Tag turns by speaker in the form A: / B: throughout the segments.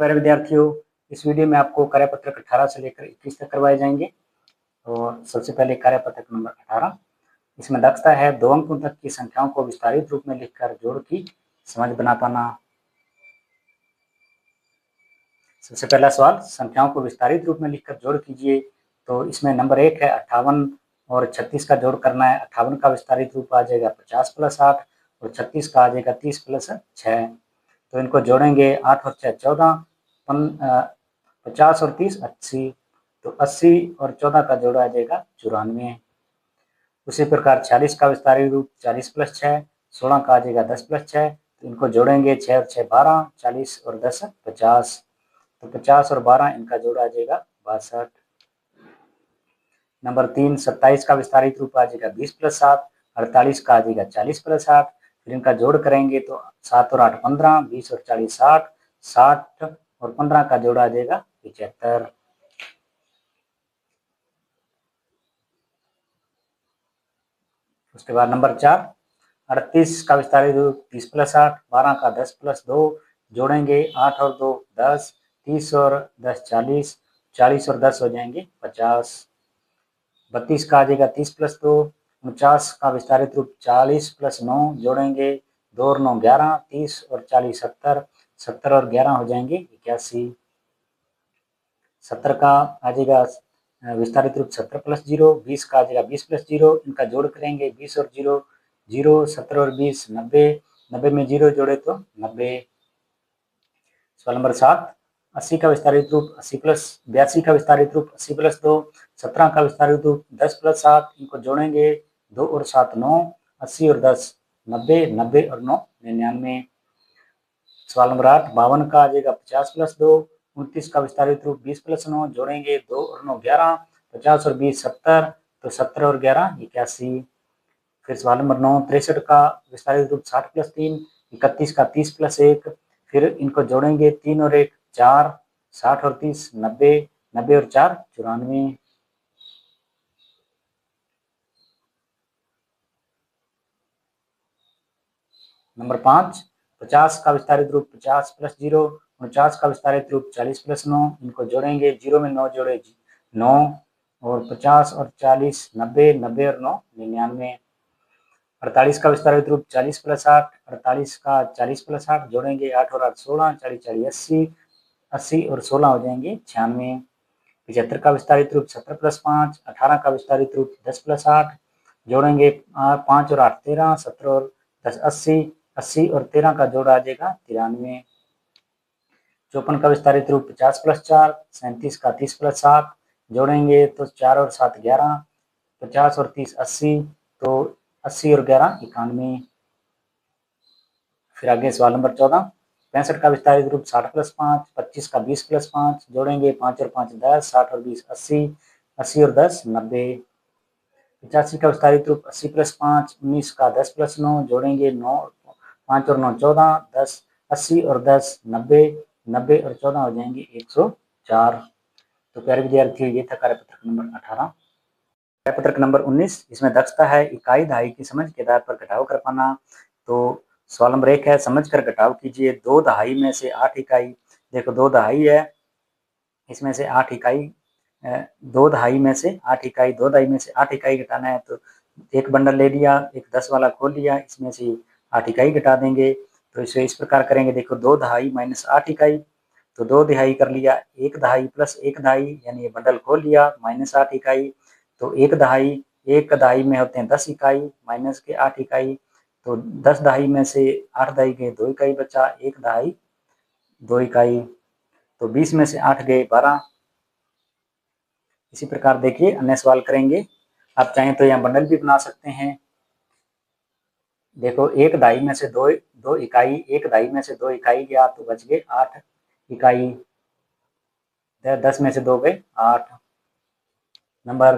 A: मेरे विद्यार्थियों, इस वीडियो में आपको कार्यपत्रक 18 से लेकर 21 तक करवाए जाएंगे। तो सबसे पहले कार्यपत्रक नंबर 18, इसमें दक्षता है 2 अंकों तक की संख्याओं को विस्तारित रूप में लिखकर जोड़ की समझ बना पाना। सबसे पहला सवाल, संख्याओं को विस्तारित रूप में लिखकर जोड़ कीजिए। तो इसमें नंबर 1 है 58 और 36 का जोड़ करना है। 58 का विस्तारित रूप आ जाएगा 50 + 8 और 36 का आ जाएगा 30 + 6। तो इनको जोड़ेंगे, 8 और 6 14, 50 और 30 80, तो 80 और 14 का जोड़ा आ जाएगा 94। उसी प्रकार 40 का विस्तारित रूप 40 + 6, 16 का आ जाएगा 10 + 6, तो इनको जोड़ेंगे, 6 और 6 12, 40 और 10 50, तो 50 और 12 इनका जोड़ा आ जाएगा 62। नंबर 3, 27 का विस्तारित रूप आ जाएगा 20 + 7, 48 का आ जाएगा 40 + 8, फिर इनका जोड़ करेंगे तो 7 और 8 15, 20 और 40 60, 60 और 15 का जोड़ा आ जाएगा 75। उसके बाद नंबर 4, 38 का विस्तारित रूप 30 + 8, 12 का 10 + 2, जोड़ेंगे 8 और 2 10, 30 और 10 40, 40 और 10 हो जाएंगे 50। 32 का आ जाएगा 30 + 2, 49 का विस्तारित रूप 40 + 9, जोड़ेंगे 2 और 9 11, 30 और 40 70, 70 और 11 हो जाएंगे 81। 70 का आ जाएगा विस्तारित रूप 70 + 0, 20 का आ जाएगा 20 + 0, इनका जोड़ करेंगे 20 और 0 0, 70 और 20 90, 90 में 0 जोड़े तो 90। सवाल नंबर 7, 80 का विस्तारित रूप 80 + 82 का विस्तारित रूप 80 + 2, 17 का विस्तारित रूप 10 + 7, इनको जोड़ेंगे 2 और 7 9, 80 और 10 90, 90 और 9 99। सवाल नंबर 8, 52 का आ जाएगा 50 + 2, 29 का विस्तारित रूप 20 + 9, जोड़ेंगे 2 और 9 11, 50 और 20 70, तो 70 और 11 81। फिर सवाल नंबर 9, 63 का विस्तारित रूप 60 + 3, 31 का 30 + 1, फिर इनको जोड़ेंगे 3 और 1 4, 60 और 30 90, 90 और 4 94। नंबर 5, 50 का विस्तारित रूप 50 + 0, 49 का विस्तारित रूप 40 + 9, इनको जोड़ेंगे, 0 में 9 जोड़े 9, और 50 और 40 90, 90 और 9 99। 48 का विस्तारित रूप 40 + 8, 48 का 40 + 8, जोड़ेंगे 8 और 8 16, 40 40 80, 80 और 16 हो जाएंगे 96। 75 का विस्तारित रूप 70 + 5, 18 का विस्तारित रूप 10 + 8, जोड़ेंगे 5 और 8 13, 17 और 10 80, 80 और 13 का जोड़ा आ जाएगा 93। 54 का विस्तारित रूप 50 + 4, 37 का 30 + 7, जोड़ेंगे तो 4 और 7 11, 50 और 30 80, तो 80 और 11 91। फिर आगे सवाल नंबर 14, 65 का विस्तारित रूप 60 + 5, 25 का 20 + 5, जोड़ेंगे 5 और 5 10, 60 और 20 80, 80 और 10 90। 85 का विस्तारित रूप 80 + 5, 19 का 10 + 9, जोड़ेंगे 9 5 और 9 14, 10 80 और 10 90, 90 और 14 हो जाएंगे 104। तो प्यारे विद्यार्थियों, ये था कार्यपत्रक नंबर 18। कार्यपत्रक नंबर 19, इसमें दक्षता है इकाई दहाई की समझ के आधार पर घटाव कर पाना। तो सवाल नंबर 1 है, समझ कर घटाव कीजिए 2 दहाई में से 8 इकाई। देखो 2 दहाई है, इसमें से 8 इकाई, 2 दहाई में से 8 इकाई, 2 दहाई में से 8 इकाई घटाना है। तो एक बंडल ले लिया, एक 10 वाला खोल लिया, इसमें से 8 इकाई घटा देंगे। तो इसे इस प्रकार करेंगे, देखो 2 दहाई - 8 इकाई, तो 2 दहाई कर लिया, 1 दहाई + 1 दहाई, यानी ये बंडल खोल लिया -8 इकाई। तो 1 दहाई, 1 दहाई में होते हैं 10 इकाई माइनस के 8 इकाई, तो 10 दहाई में से 8 दहाई गए 2 इकाई बचा, 1 दहाई 2 इकाई, तो 20 में से 8 गए 12। इसी प्रकार देखिए अन्य सवाल करेंगे। आप चाहें तो यहाँ बंडल भी बना सकते हैं। देखो 1 दहाई में से 2 इकाई, 1 दहाई में से 2 इकाई गया तो बच गए 8 इकाई, 10 में से 2 गए 8। नंबर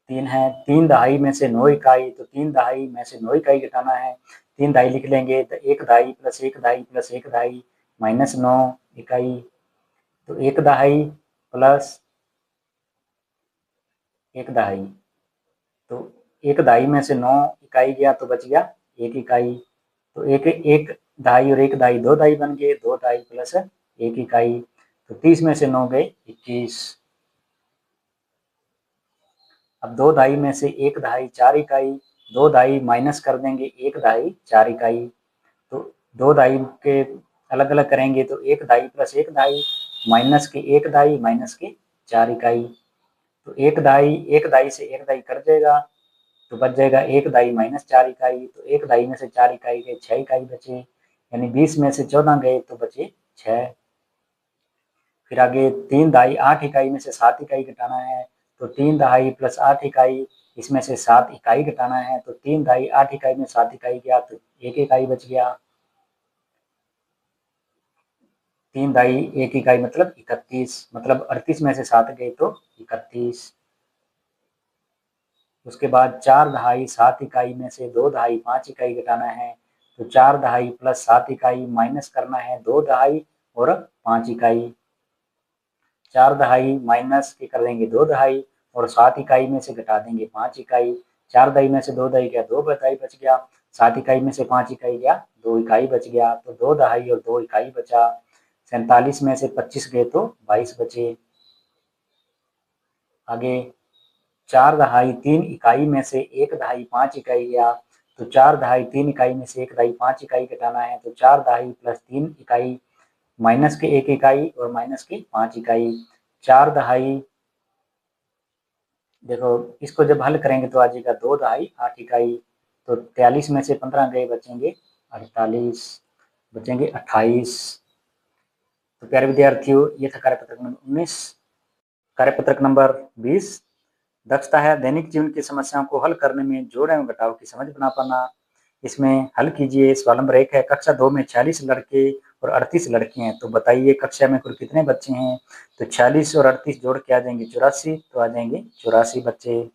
A: 3 है, 3 दहाई में से 9 इकाई, तो 3 दहाई में से 9 इकाई घटाना है। 3 दहाई लिख लेंगे, तो 1 दहाई + 1 दहाई + 1 दहाई -9 इकाई, तो 1 दहाई + 1 दहाई, तो 1 दहाई में से 9 इकाई गया तो बच गया 1 इकाई, तो 1 दहाई और 1 दहाई 2 दहाई बन गए, 2 दहाई + 1 इकाई, तो 30 में से 9 गए 21। अब 2 दहाई में से 1 दहाई 4 इकाई, 2 दहाई माइनस कर देंगे 1 दहाई 4 इकाई, तो 2 दहाई के अलग अलग करेंगे तो 1 दहाई प्लस 1 दहाई माइनस के 1 दहाई माइनस के 4 इकाई, तो 1 दहाई से 1 दहाई कट जाएगा तो बच जाएगा 1 दहाई माइनस 4 इकाई, तो 1 दहाई में से 4 इकाई गए 6 इकाई बचे, यानी 20 में से 14 गए तो बचे 6। फिर आगे 3 दहाई 8 इकाई में से 7 इकाई घटाना है, तो 3 दहाई प्लस 8 इकाई, इसमें से 7 इकाई घटाना है, तो 3 दहाई 8 इकाई में 7 इकाई गया तो 1 इकाई बच गया। 3 दहाई 1 इकाई मतलब 31, मतलब 38 में से 7 गए तो 31। उसके बाद 4 दहाई 7 इकाई में से 2 दहाई 5 इकाई घटाना है, तो 4 दहाई प्लस 7 इकाई माइनस करना है 2 दहाई और 5 इकाई, 4 दहाई माइनस के कर देंगे 2 दहाई और 7 इकाई में से घटा देंगे 5 इकाई, 4 दहाई में से 2 दहाई गया 2 दहाई बच गया, 7 इकाई में से 5 इकाई गया 2 इकाई बच गया, तो 2 दहाई और 2 इकाई बचा। 47 में से 25 गए तो 22 बचे। आगे 4 दहाई 3 इकाई में से 1 दहाई 5 इकाई गया, तो 4 दहाई 3 इकाई में से 1 दहाई 5 इकाई घटाना है, तो 4 दहाई प्लस 3 इकाई माइनस के 1 इकाई और माइनस के 5 इकाई, 4 दहाई, देखो इसको जब हल करेंगे तो आ जाएगा 2 दहाई 8 इकाई, तो 43 में से 15 गए बचेंगे 48, बचेंगे 28। तो प्यारे विद्यार्थियों, ये था कार्यपत्रक नंबर 19। कार्यपत्रक नंबर 20 दक्षता है दैनिक जीवन की समस्याओं को हल करने में जोड़ एवं घटाव की समझ बना पाना। इसमें हल कीजिए। सवाल नंबर 1 है, कक्षा 2 में 46 लड़के और 38 लड़कियां हैं, तो बताइए कक्षा में कुल कितने बच्चे हैं। तो 46 और 38 जोड़ के आ जाएंगे 84, तो आ जाएंगे 84 बच्चे।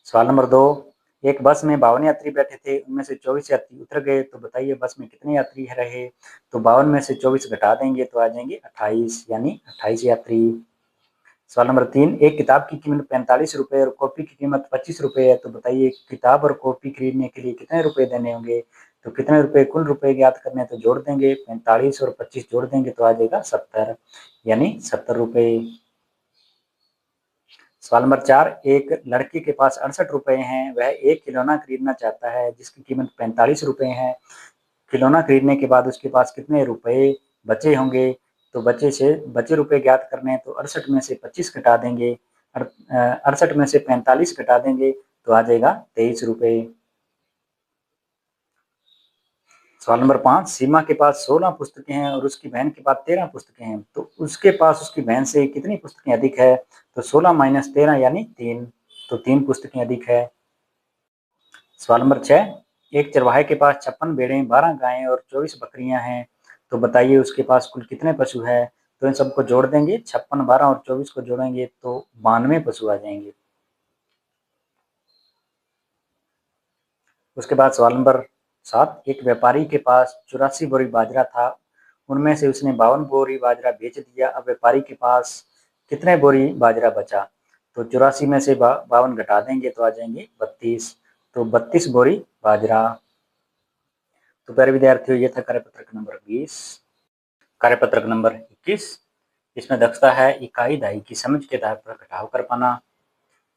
A: सवाल नंबर 2, एक बस में 52 यात्री बैठे थे, उनमें से 24 यात्री उतर गए, तो बताइए बस में कितने यात्री रहे। तो 52 में से 24 घटा देंगे तो आ जाएंगे 28, यानी 28 यात्री। सवाल नंबर 3, एक किताब की कीमत 45 रुपए और कॉपी की कीमत 25 रुपए है, तो बताइए किताब और कॉपी खरीदने के लिए कितने रुपए देने होंगे। तो कितने रुपए कुल रुपए ज्ञात करने हैं, तो जोड़ देंगे 45 और 25 जोड़ देंगे तो आ जाएगा 70, यानी 70 रुपए। सवाल नंबर 4, एक लड़के के पास 68 रुपए हैं, वह एक खिलौना खरीदना चाहता है जिसकी कीमत 45 रुपए है। खिलौना खरीदने के बाद उसके पास कितने रुपए बचे होंगे। तो बचे रुपए ज्ञात करने हैं, तो 68 में से 25 घटा देंगे, 68 में से 45 घटा देंगे तो आ जाएगा 23 रुपए। सवाल नंबर 5, सीमा के पास 16 पुस्तकें हैं और उसकी बहन के पास 13 पुस्तकें हैं, तो उसके पास उसकी बहन से कितनी पुस्तकें अधिक है। तो 16 माइनस 13 यानी 3, तो 3 पुस्तकें अधिक है। सवाल नंबर 6, एक चरवाहे के पास 56 भेड़ें 12 गायें और 24 बकरियां हैं, तो बताइए उसके पास कुल कितने पशु है। तो इन सबको जोड़ देंगे, 56, 12 और 24 को जोड़ेंगे तो 92 पशु आ जाएंगे। उसके बाद सवाल नंबर 7, एक व्यापारी के पास 84 बोरी बाजरा था, उनमें से उसने 52 बोरी बाजरा बेच दिया। अब व्यापारी के पास कितने बोरी बाजरा बचा। तो 84 में से 52 घटा देंगे तो आ जाएंगे 32, तो 32 बोरी बाजरा। तो प्यारे विद्यार्थियों, ये था कार्यपत्रक नंबर 20। कार्यपत्रक नंबर 21, इसमें दक्षता है इकाई दहाई की समझ के आधार पर घटाव कर पाना।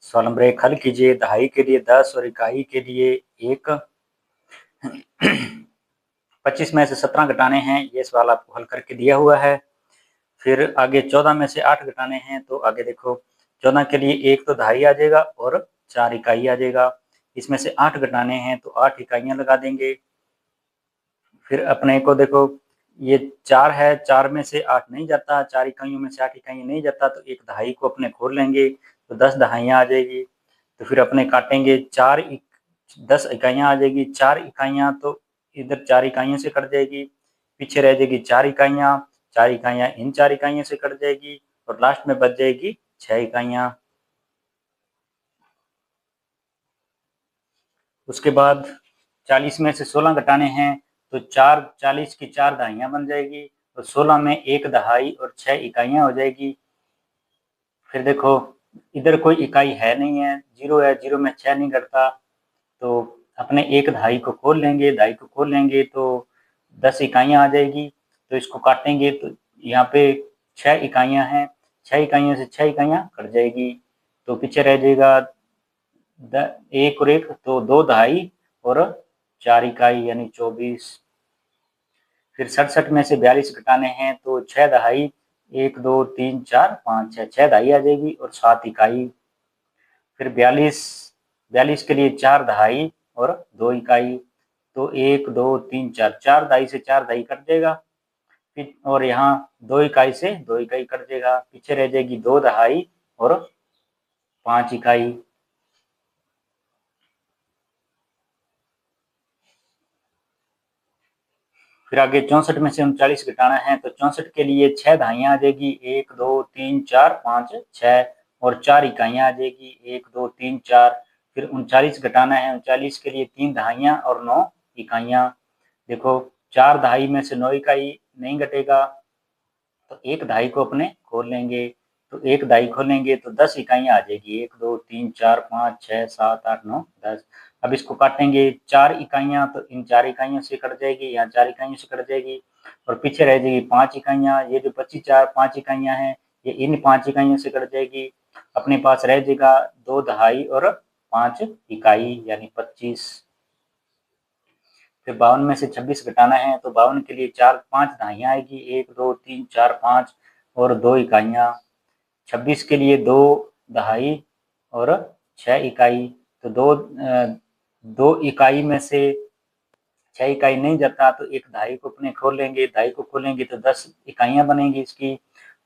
A: सवाल नंबर 1, हल कीजिए। दहाई के लिए 10 और इकाई के लिए 1, 25 में से 17 घटाने हैं, ये सवाल आपको हल करके दिया हुआ है। फिर आगे 14 में से 8 घटाने हैं, तो आगे देखो 14 के लिए 1 तो दहाई आ जाएगा और 4 इकाई आ जाएगा। इसमें से 8 घटाने हैं तो 8 इकाइयां लगा देंगे। फिर अपने को देखो ये 4 है, 4 में से 8 नहीं जाता, 4 इकाइयों में से 8 इकाइयां नहीं जाता, तो एक दहाई को अपने खोल लेंगे तो 10 दहाइयां आ जाएगी। तो फिर अपने काटेंगे 10 इकाइयां आ जाएगी, 4 इकाइयां तो इधर 4 इकाइयों से कट जाएगी, पीछे रह जाएगी 4 इकाइयां, 4 इकाइयां इन 4 इकाइयों से कट जाएगी और लास्ट में बच जाएगी 6 इकाइयां। उसके बाद 40 में से 16 घटाने हैं, तो 40 की 4 दहाइयां बन जाएगी, तो 16 में 1 दहाई और 6 इकाइयां हो जाएगी। फिर देखो इधर कोई इकाई है नहीं है, 0 है, 0 में 6 नहीं घटता, तो अपने एक दहाई को खोल लेंगे, दहाई को खोल लेंगे तो 10 इकाइयां आ जाएगी। तो इसको काटेंगे तो यहाँ पे 6 इकाइयाँ हैं, 6 इकाइयों से 6 इकाइयाँ कट जाएगी, तो पीछे रह जाएगा 1 और 1 तो 2 दहाई और 4 इकाई यानी 24। फिर 67 में से 42 घटाने हैं तो 6 दहाई 1 2 3 4 5 6 6 दहाई आ जाएगी और 7 इकाई। फिर 42 के लिए 4 दहाई और 2 इकाई, तो 1 2 3 4 4 दहाई से 4 दहाई कट जाएगा, और यहाँ 2 इकाई से 2 इकाई कट जाएगा, पीछे रह जाएगी 2 दहाई और 5 इकाई। फिर आगे 64 में से 39 घटाना है तो 64 के लिए 6 दहाइयाँ आ जाएगी 1 2 3 4 5 6 और 4 इकाइयाँ आ जाएगी 1 2 3 4। फिर 39 घटाना है, 39 के लिए 3 दहाइयाँ और 9 इकाइयाँ। देखो 4 दहाई में से 9 इकाई नहीं घटेगा तो एक दहाई को अपने खोल लेंगे, तो एक दहाई खोलेंगे तो 10 इकाइयाँ आ जाएगी 1 2 3 4 5 6 7 8 9 10। अब इसको काटेंगे 4 इकाइयाँ तो इन 4 इकाइयों से कट जाएगी, यहाँ 4 इकाइयों से कट जाएगी और पीछे रह जाएगी 5 इकाइयाँ। ये जो बची 5 इकाइयाँ हैं ये इन 5 इकाइयों से कट जाएगी, अपने पास रह जाएगा 2 दहाई और 5 इकाई यानी 25। फिर 52 में से 26 घटाना है तो 52 के लिए 5 दहाइयाँ आएगी 1 2 3 4 5 और 2 इकाइयाँ। 26 के लिए 2 दहाई और 6 इकाई, तो 2 इकाई में से 6 इकाई नहीं जाता तो एक दहाई को अपने खोल लेंगे, दहाई को खोलेंगे तो 10 इकाइयाँ बनेंगी इसकी,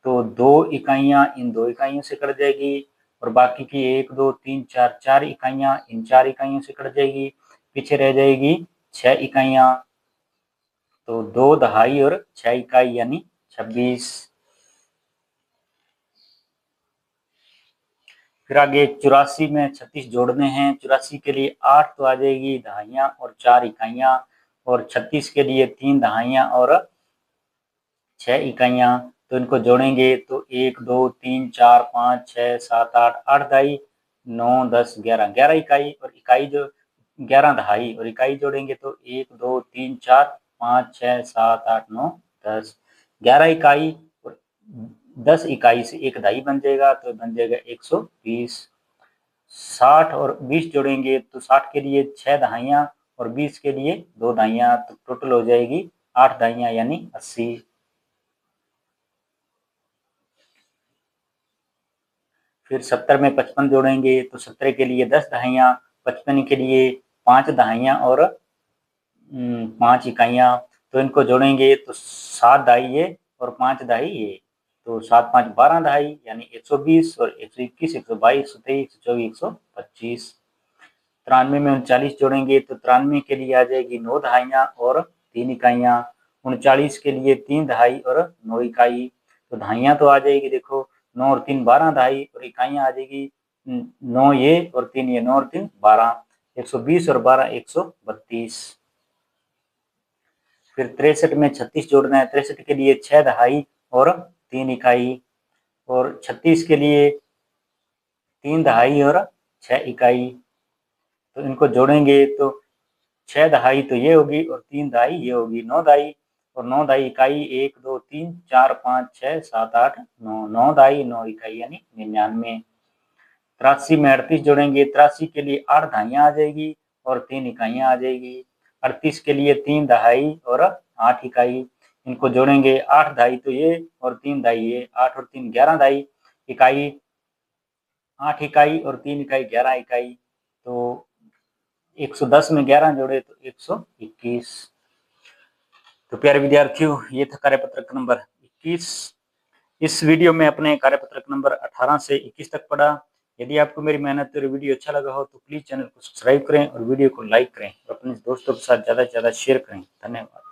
A: तो 2 इकाइयाँ इन 2 इकाइयों से कट जाएगी और बाकी की 1 2 3 4 4 इकाइयाँ इन 4 इकाइयों से कट जाएगी, पीछे रह जाएगी 6 इकाइयाँ, तो 2 दहाई और 6 इकाई यानी 26। फिर आगे 84 में 36 जोड़ने हैं, 84 के लिए 8 तो आ जाएगी दहाइयाँ और 4 इकाइयाँ और 36 के लिए 3 दहाइयाँ और 6 इकाइयाँ, तो इनको जोड़ेंगे तो 1 2 3 4 5 6 7 8 8 दहाई 9 10 11 11 इकाई और इकाई जो 11 दहाई और इकाई जोड़ेंगे तो 1 2 3 4 5 6 7 8 9 10 11 इकाई और 10 इकाई से एक दहाई बन जाएगा तो बन जाएगा 120। 60 और 20 जोड़ेंगे तो 60 के लिए 6 दहाइयाँ और 20 के लिए 2 दहाइयाँ, तो टोटल हो जाएगी 8 दहाइयाँ यानी 80। फिर 70 में 55 जोड़ेंगे तो 17 के लिए 10 दहाइयाँ, 55 के लिए 5 दहाइयाँ और 5 इकाइयाँ, तो इनको जोड़ेंगे तो 7 दहाई ये और 5 दहाई ये, तो 7 5 12 दहाई यानी 120 और 121 122 123 124 125। 93 में 39 जोड़ेंगे तो 93 के लिए आ जाएगी 9 दहाइयाँ और 3 इकाइयाँ, 39 के लिए 3 दहाई और 9 इकाई, तो दहाइयाँ तो आ जाएगी देखो 9 और 3 12 दहाई और इकाइयाँ आ जाएगी 9 ये और 3 ये 9 और 3 12 120 और 12 132। फिर 63 में 36 जोड़ना है, 63 के लिए 6 दहाई और 3 इकाई और 36 के लिए 3 दहाई और 6 इकाई, तो इनको जोड़ेंगे तो 6 दहाई तो ये होगी और 3 दहाई ये होगी, 9 दहाई और 9 दहाई इकाई 1 2 3 4 5 6 7 8 9 9 दहाई 9 इकाई यानी 99। 83 में 38 जोड़ेंगे, 83 के लिए 8 दहाइयाँ आ जाएगी और 3 इकाइयाँ आ जाएगी, 38 के लिए 3 दहाई और 8 इकाई, इनको जोड़ेंगे 8 दहाई तो ये और 3 दहाई ये, 8 और 3 11 दहाई इकाई 8 इकाई और 3 इकाई 11 इकाई, तो 110 में 11 जोड़े तो 121। तो प्यारे विद्यार्थियों ये था कार्यपत्रक नंबर 21। इस वीडियो में अपने कार्यपत्रक नंबर 18 से 21 तक पढ़ा। यदि आपको मेरी मेहनत और वीडियो अच्छा लगा हो तो प्लीज चैनल को सब्सक्राइब करें और वीडियो को लाइक करें और अपने दोस्तों के साथ ज़्यादा से ज़्यादा शेयर करें। धन्यवाद।